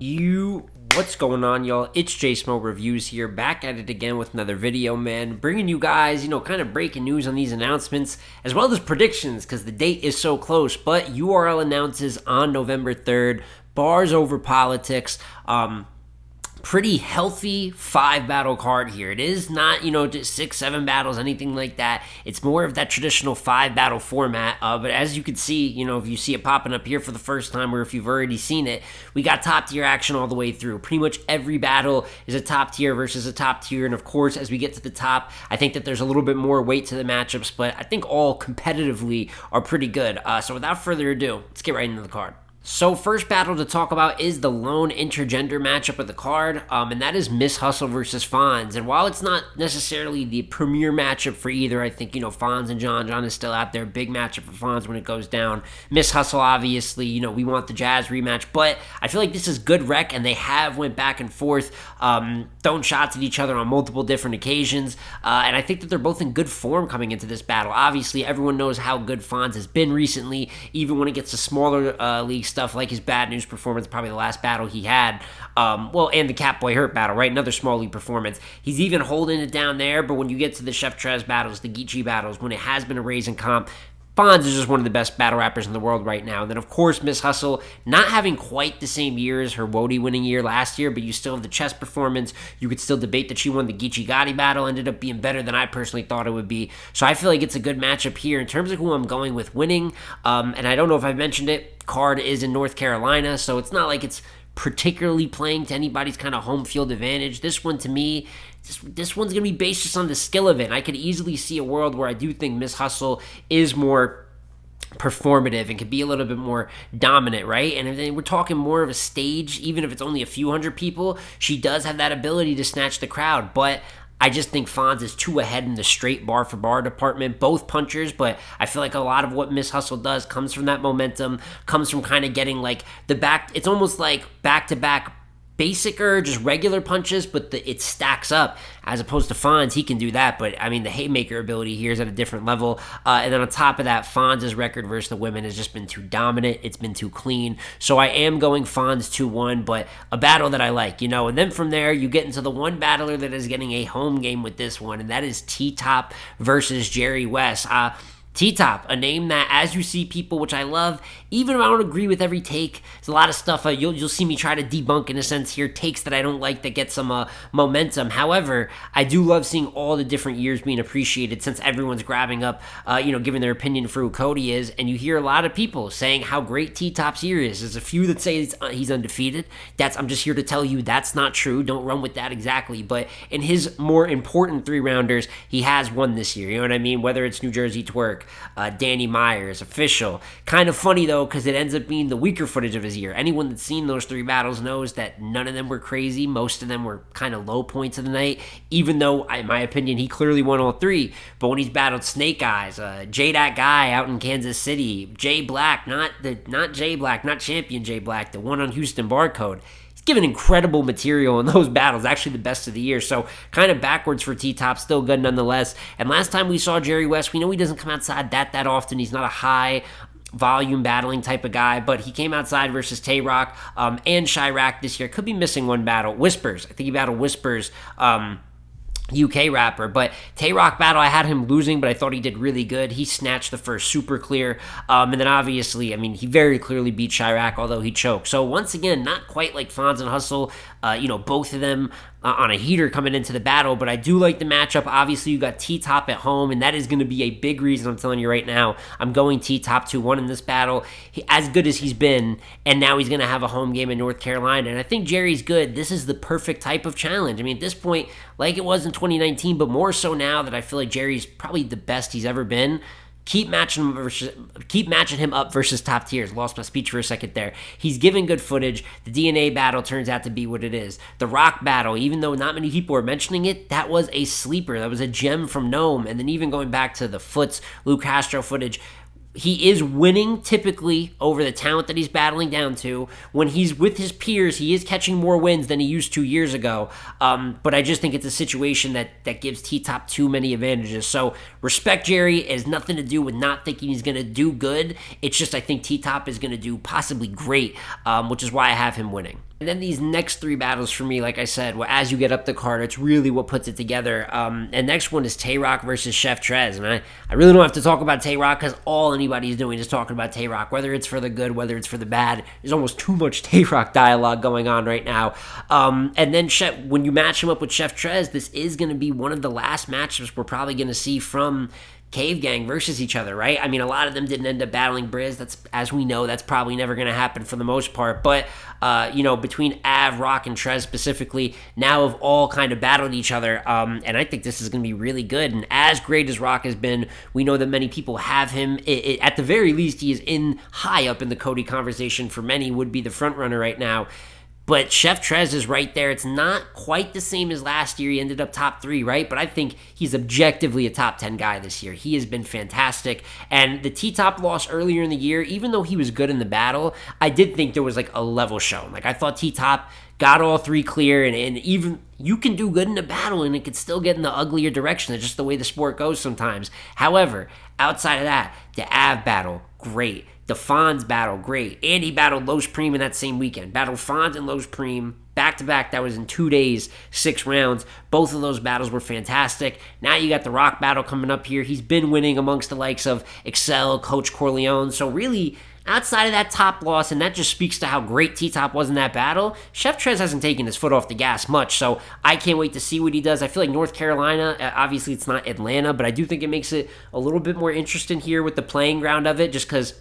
What's going on, y'all? It's Smo Reviews here, back at it again with another video, man. Bringing you guys, kind of breaking news on these announcements, as well as predictions, because the date is so close. But URL announces on November 3rd, bars over politics. Pretty healthy 5-battle card here. It is not, just 6-7 battles, anything like that. It's more of that traditional 5-battle format. But as you can see, if you see it popping up here for the first time, or if you've already seen it, we got top tier action all the way through. Pretty much every battle is a top tier versus a top tier. And of course, as we get to the top, I think that there's a little bit more weight to the matchups, but I think all competitively are pretty good. So without further ado, let's get right into the card. So first battle to talk about is the lone intergender matchup of the card, and that is Miss Hustle versus Fonz. And while it's not necessarily the premier matchup for either, I think, Fonz and John is still out there. Big matchup for Fonz when it goes down. Miss Hustle, obviously, we want the Jazz rematch, but I feel like this is good rec, and they have went back and forth, throwing shots at each other on multiple different occasions, and I think that they're both in good form coming into this battle. Obviously, everyone knows how good Fonz has been recently, even when it gets to smaller leagues, stuff like his Bad News performance, probably the last battle he had, and the Catboy Hurt battle, right? Another small league performance. He's even holding it down there, but when you get to the Chef Trez battles, the Geechee battles, when it has been a raising comp, Fonz is just one of the best battle rappers in the world right now. And then, of course, Miss Hustle, not having quite the same year as her Wody winning year last year, but you still have the chess performance. You could still debate that she won the Geechee Gotti battle, ended up being better than I personally thought it would be. So I feel like it's a good matchup here. In terms of who I'm going with winning, and I don't know if I've mentioned it, card is in North Carolina, so it's not like it's particularly playing to anybody's kind of home field advantage. This one, to me, this one's going to be based just on the skill of it. And I could easily see a world where I do think Miss Hustle is more performative and could be a little bit more dominant, right? And then we're talking more of a stage, even if it's only a few hundred people, she does have that ability to snatch the crowd. But I just think Fonz is too ahead in the straight bar for bar department, both punchers, but I feel like a lot of what Miss Hustle does comes from that momentum, comes from kind of getting like the back, it's almost like back-to-back basicer, just regular punches, but it stacks up, as opposed to Fonz. He can do that, but I mean, the haymaker ability here is at a different level. And then on top of that, Fonz's record versus the women has just been too dominant. It's been too clean. So I am going Fonz 2-1, but a battle that I like, And then from there, you get into the one battler that is getting a home game with this one, and that is T-Top versus Jerry Wess. T-Top, a name that, as you see people, which I love, even if I don't agree with every take, there's a lot of stuff you'll see me try to debunk in a sense here, takes that I don't like that get some momentum. However, I do love seeing all the different years being appreciated since everyone's grabbing up, giving their opinion for who Cody is, and you hear a lot of people saying how great T-Top's year is. There's a few that say he's undefeated. I'm just here to tell you that's not true. Don't run with that exactly, but in his more important 3-rounders, he has won this year, you know what I mean? Whether it's New Jersey Twerk, Danny Myers, Official. Kind of funny, though, because it ends up being the weaker footage of his year. Anyone that's seen those 3 battles knows that none of them were crazy. Most of them were kind of low points of the night, even though, in my opinion, he clearly won all 3. But when he's battled Snake Eyes, Jay That Guy out in Kansas City, Jay Black, not Jay Black, not Champion Jay Black, the one on Houston Barcode, given incredible material in those battles, actually the best of the year. So kind of backwards for T-Top, still good nonetheless. And last time we saw Jerry Wess, we know he doesn't come outside that often. He's not a high volume battling type of guy, but he came outside versus Tay Roc and Chirac this year. Could be missing one battle. Whispers. I think he battled Whispers. UK rapper, but Tay Roc battle, I had him losing, but I thought he did really good. He snatched the first super clear, and then obviously, he very clearly beat Chirac, although he choked. So once again, not quite like Fonz and Hustle, both of them on a heater coming into the battle, but I do like the matchup. Obviously, you got T-Top at home, and that is going to be a big reason. I'm telling you right now, I'm going T-Top 2-1 in this battle. As good as he's been, and now he's going to have a home game in North Carolina, and I think Jerry's good. This is the perfect type of challenge. At this point, like it was in 2019, but more so now that I feel like Jerry's probably the best he's ever been. Keep matching him up versus top tiers. Lost my speech for a second there. He's given good footage. The DNA battle turns out to be what it is. The Rock battle, even though not many people are mentioning it, that was a sleeper. That was a gem from Gnome. And then even going back to the Foots, Luke Castro footage, he is winning typically over the talent that he's battling down to. When he's with his peers, he is catching more wins than he used 2 years ago. But I just think it's a situation that gives T-Top too many advantages. So respect Jerry. It has nothing to do with not thinking he's going to do good. It's just I think T-Top is going to do possibly great, which is why I have him winning. And then these next three battles for me, like I said, well, as you get up the card, it's really what puts it together. And next one is Tay Roc versus Chef Trez. And I really don't have to talk about Tay Roc because all anybody's doing is talking about Tay Roc, whether it's for the good, whether it's for the bad. There's almost too much Tay Roc dialogue going on right now. And then when you match him up with Chef Trez, this is going to be one of the last matchups we're probably going to see from Cave Gang versus each other, right? I mean, a lot of them didn't end up battling Briz. That's, as we know, that's probably never going to happen for the most part. But, between Av, Roc, and Trez specifically, now have all kind of battled each other. And I think this is going to be really good. And as great as Roc has been, we know that many people have him. At the very least, he is high up in the Cody conversation. For many, would be the front runner right now. But Chef Trez is right there. It's not quite the same as last year. He ended up top 3, right? But I think he's objectively a top 10 guy this year. He has been fantastic. And the T-Top loss earlier in the year, even though he was good in the battle, I did think there was like a level shown. Like I thought T-Top got all 3 clear, and even you can do good in a battle and it could still get in the uglier direction. It's just the way the sport goes sometimes. However, outside of that, the Av battle, great. The Fonz battle, great. And he battled Los Prime in that same weekend. Battled Fonz and Los Prime back-to-back. That was in 2 days, 6 rounds. Both of those battles were fantastic. Now you got the Roc battle coming up here. He's been winning amongst the likes of Excel, Coach Corleone. So really, outside of that top loss, and that just speaks to how great T-Top was in that battle, Chef Trez hasn't taken his foot off the gas much, so I can't wait to see what he does. I feel like North Carolina, obviously it's not Atlanta, but I do think it makes it a little bit more interesting here with the playing ground of it, just because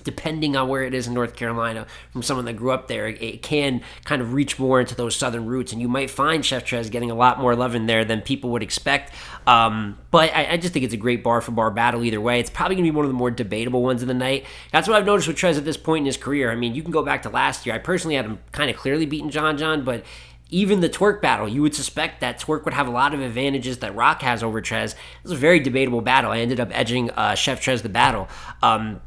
depending on where it is in North Carolina, from someone that grew up there, it can kind of reach more into those southern roots, and you might find Chef Trez getting a lot more love in there than people would expect. But I just think it's a great bar-for-bar battle either way. It's probably going to be one of the more debatable ones of the night. That's what I've noticed with Trez at this point in his career. I mean, you can go back to last year. I personally had him kind of clearly beating John, but even the Twerk battle, you would suspect that Twerk would have a lot of advantages that Roc has over Trez. It was a very debatable battle. I ended up edging Chef Trez the battle.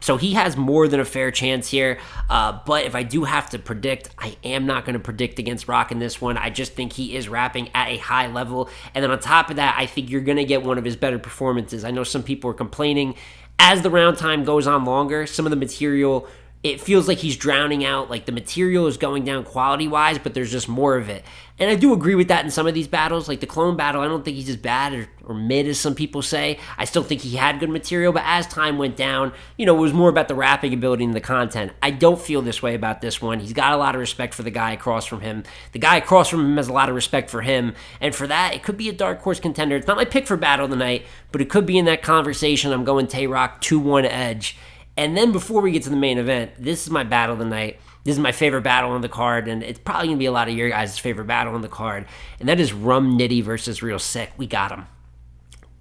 So he has more than a fair chance here. But if I do have to predict, I am not going to predict against Roc in this one. I just think he is rapping at a high level. And then on top of that, I think you're going to get one of his better performances. I know some people are complaining. As the round time goes on longer, some of the material, it feels like he's drowning out, like the material is going down quality-wise, but there's just more of it. And I do agree with that in some of these battles. Like the Clone battle, I don't think he's as bad or mid as some people say. I still think he had good material, but as time went down, it was more about the rapping ability and the content. I don't feel this way about this one. He's got a lot of respect for the guy across from him. The guy across from him has a lot of respect for him. And for that, it could be a dark horse contender. It's not my pick for battle of the night, but it could be in that conversation. I'm going Tay Roc 2-1 edge. And then before we get to the main event, this is my battle of the night. This is my favorite battle on the card, and it's probably going to be a lot of your guys' favorite battle on the card. And that is Nitty versus Real Sikh. We got him.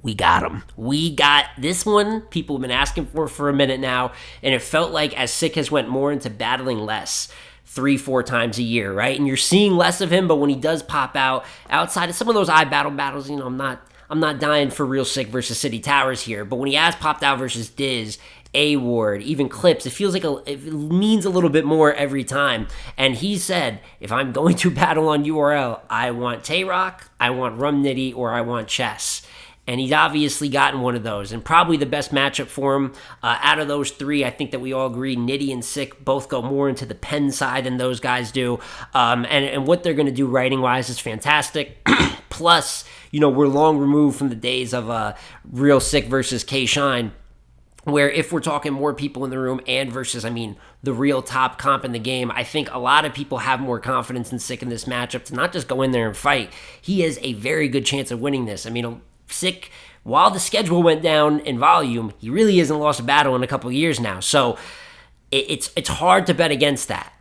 We got this one. People have been asking for a minute now, and it felt like as Sikh has went more into battling less, 3-4 times a year, right? And you're seeing less of him, but when he does pop out, outside of some of those battles, I'm not dying for Real Sikh versus City Towers here, but when he has popped out versus Diz, A-Ward, even Clips, it feels like it means a little bit more every time. And he said, if I'm going to battle on URL, I want Tay Roc, I want Nitty, or I want Chess. And he's obviously gotten one of those, and probably the best matchup for him. Out of those 3, I think that we all agree Nitty and Sikh both go more into the pen side than those guys do. And what they're going to do writing-wise is fantastic. Plus, we're long removed from the days of Real Sikh versus K-Shine, where if we're talking more people in the room and versus, the real top comp in the game, I think a lot of people have more confidence in Sikh in this matchup to not just go in there and fight. He has a very good chance of winning this. Sikh, while the schedule went down in volume, he really hasn't lost a battle in a couple of years now. So it's hard to bet against that.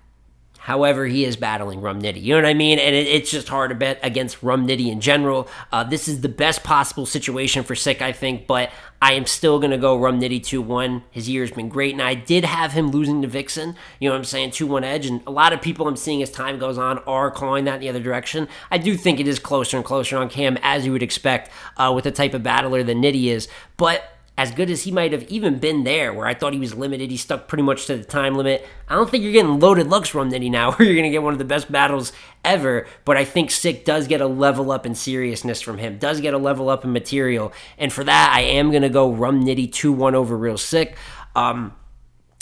However, he is battling Nitty. You know what I mean? And it's just hard to bet against Nitty in general. This is the best possible situation for Sikh, I think, but I am still going to go Nitty 2-1. His year has been great, and I did have him losing to Vixen, 2-1 edge, and a lot of people I'm seeing as time goes on are calling that in the other direction. I do think it is closer and closer on Cam, as you would expect with the type of battler that Nitty is, but as good as he might have even been there, where I thought he was limited, he stuck pretty much to the time limit. I don't think you're getting loaded looks from Nitty now, where you're going to get one of the best battles ever, but I think Sikh does get a level up in seriousness from him, does get a level up in material, and for that, I am going to go Nitty 2-1 over Real Sikh.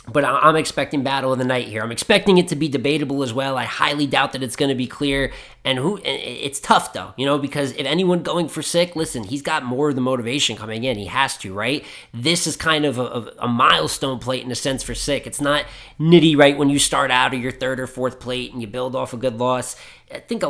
But I'm expecting battle of the night here. I'm expecting it to be debatable as well. I highly doubt that it's going to be clear. And it's tough though, because if anyone going for Sikh, listen, he's got more of the motivation coming in. He has to, right? This is kind of a milestone plate in a sense for Sikh. It's not Nitty, right? When you start out of your third or fourth plate and you build off a good loss. I think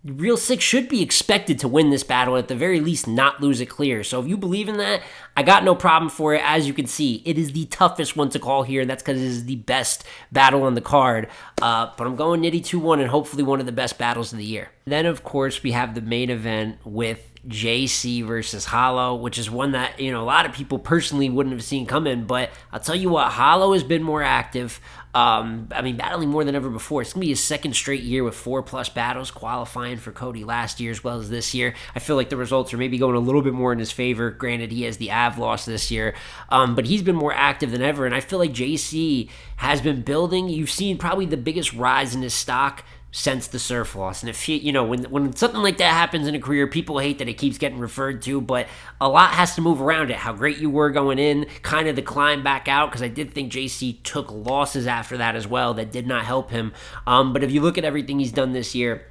real Sikh should be expected to win this battle, at the very least not lose it clear. So if you believe in that, I got no problem for it. As you can see, it is the toughest one to call here, and that's because it is the best battle on the card. But I'm going Nitty 2-1, and hopefully one of the best battles of the year. Then, of course, we have the main event with JC versus Hollow, which is one that, a lot of people personally wouldn't have seen coming. But I'll tell you what, Hollow has been more active. Battling more than ever before. It's going to be his second straight year with 4+ battles, qualifying for Cody last year as well as this year. I feel like the results are maybe going a little bit more in his favor. Granted, he has the Av loss this year, but he's been more active than ever, and I feel like JC has been building. You've seen probably the biggest rise in his stock since the surf loss. And if when something like that happens in a career, people hate that it keeps getting referred to, but a lot has to move around it. How great you were going in, kind of the climb back out, because I did think JC took losses after that as well that did not help him. But if you look at everything he's done this year,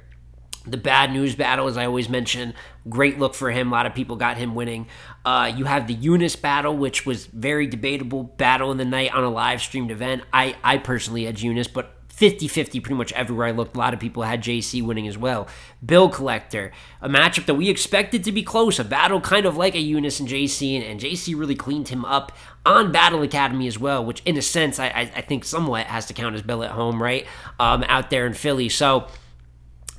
the bad news battle, as I always mention, great look for him. A lot of people got him winning. You have the Eunice battle, which was very debatable battle in the night on a live streamed event. I personally had Eunice, but 50-50 pretty much everywhere I looked. A lot of people had JC winning as well. Bill Collector, a matchup that we expected to be close, a battle kind of like a Eunice and JC, and JC really cleaned him up on Battle Academy as well, which in a sense I think somewhat has to count as Bill at home, right? Out there in Philly. So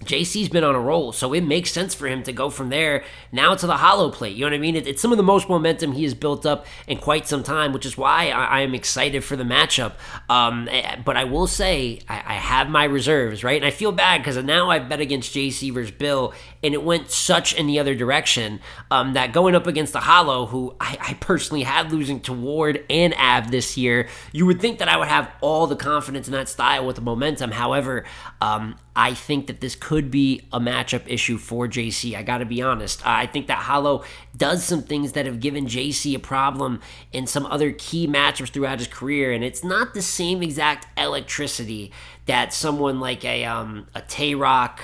JC's been on a roll, so it makes sense for him to go from there now to the Hollow plate. You know what I mean? It's some of the most momentum he has built up in quite some time, which is why I am excited for the matchup. But I will say, I have my reserves, right? And I feel bad because now I bet against JC versus Bill, and it went such in the other direction that going up against the Hollow, who I personally had losing to Ward and Av this year, you would think that I would have all the confidence in that style with the momentum. However, I think that this could be a matchup issue for JC. I got to be honest. I think that Hollow does some things that have given JC a problem in some other key matchups throughout his career, and it's not the same exact electricity that someone like a Tay Roc,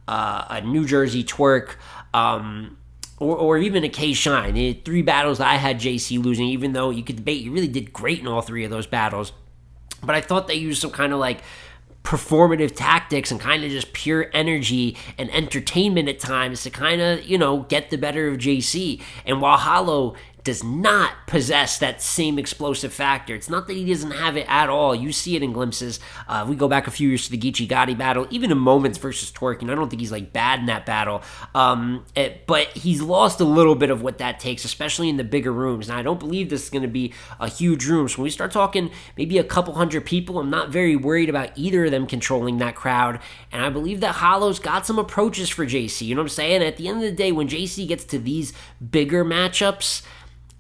a New Jersey Twerk, or even a K-Shine. 3 battles I had JC losing, even though you could debate he really did great in all 3 of those battles. But I thought they used some kind of like performative tactics and kind of just pure energy and entertainment at times to kind of, get the better of JC. And while Hollow does not possess that same explosive factor, it's not that he doesn't have it at all. You see it in glimpses. We go back a few years to the Geechee Gotti battle, even in moments versus Twerk, I don't think he's like bad in that battle. But he's lost a little bit of what that takes, especially in the bigger rooms. Now, I don't believe this is going to be a huge room. So when we start talking maybe a couple hundred people, I'm not very worried about either of them controlling that crowd. And I believe that Hollow's got some approaches for JC. You know what I'm saying? At the end of the day, when JC gets to these bigger matchups,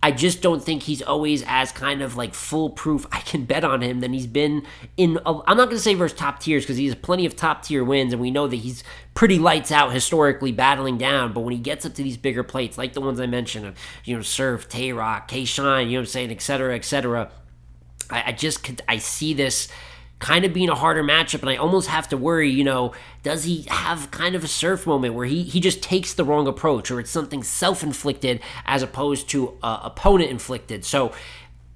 I just don't think he's always as kind of like foolproof. I can bet on him than he's been in. I'm not going to say versus top tiers because he has plenty of top tier wins, and we know that he's pretty lights out historically battling down. But when he gets up to these bigger plates, like the ones I mentioned, Surf, Tay Roc, K-Shine, you know what I'm saying, et cetera, I see this kind of being a harder matchup, and I almost have to worry, does he have kind of a Surf moment where he just takes the wrong approach, or it's something self-inflicted as opposed to opponent-inflicted. So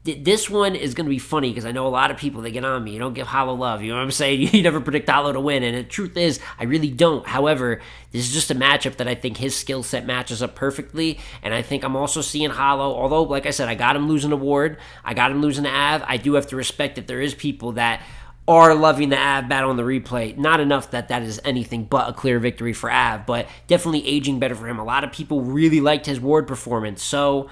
this one is going to be funny because I know a lot of people, they get on me. You don't give Hollow love. You know what I'm saying? You never predict Hollow to win, and the truth is, I really don't. However, this is just a matchup that I think his skill set matches up perfectly, and I think I'm also seeing Hollow, although, like I said, I got him losing to Ward, I got him losing to Av, I do have to respect that there is people that are loving the Av battle on the replay. Not enough that is anything but a clear victory for Av, but definitely aging better for him. A lot of people really liked his Ward performance, so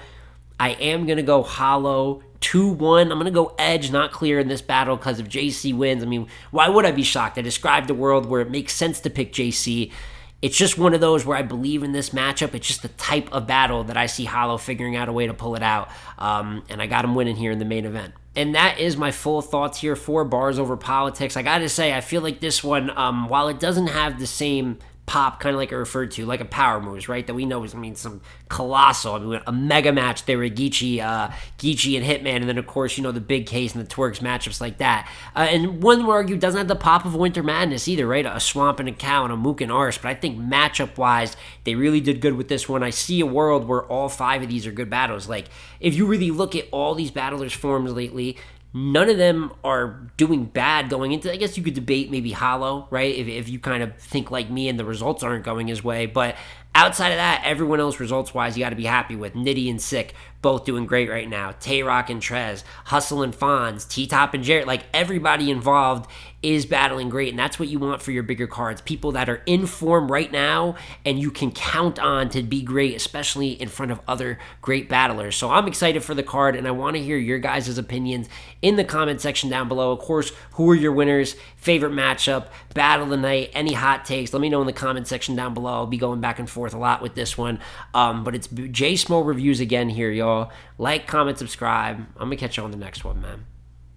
I am going to go Hollow 2-1. I'm going to go edge, not clear in this battle because if JC wins, why would I be shocked? I described a world where it makes sense to pick JC. It's just one of those where I believe in this matchup. It's just the type of battle that I see Hollow figuring out a way to pull it out, and I got him winning here in the main event. And that is my full thoughts here for Bars Over Politics. I got to say, I feel like this one, while it doesn't have the same pop, kind of like I referred to, like a power moves, right? That we know is, some colossal. A mega match there with Geechee and Hitman, and then of course, the big case and the Twerks matchups like that. And one would argue doesn't have the pop of Winter Madness either, right? A Swamp and a Cow and a Mook and Arse, but I think matchup-wise, they really did good with this one. I see a world where all 5 of these are good battles. Like, if you really look at all these battlers' forms lately, none of them are doing bad going into. I guess you could debate maybe Hollow, right? If you kind of think like me and the results aren't going his way. But outside of that, everyone else results-wise, you got to be happy with. Nitty and Sikh, both doing great right now. Tay Roc and Trez, Hustle and Fonz, T-Top and Jarrett. Like, everybody involved is battling great, and that's what you want for your bigger cards. People that are in form right now and you can count on to be great, especially in front of other great battlers. So I'm excited for the card, and I want to hear your guys' opinions in the comment section down below. Of course, who are your winners, favorite matchup, battle of the night, any hot takes? Let me know in the comment section down below. I'll be going back and forth a lot with this one. But it's J Smo Reviews again here, y'all. Like, comment, subscribe. I'm going to catch you on the next one, man.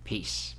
Peace.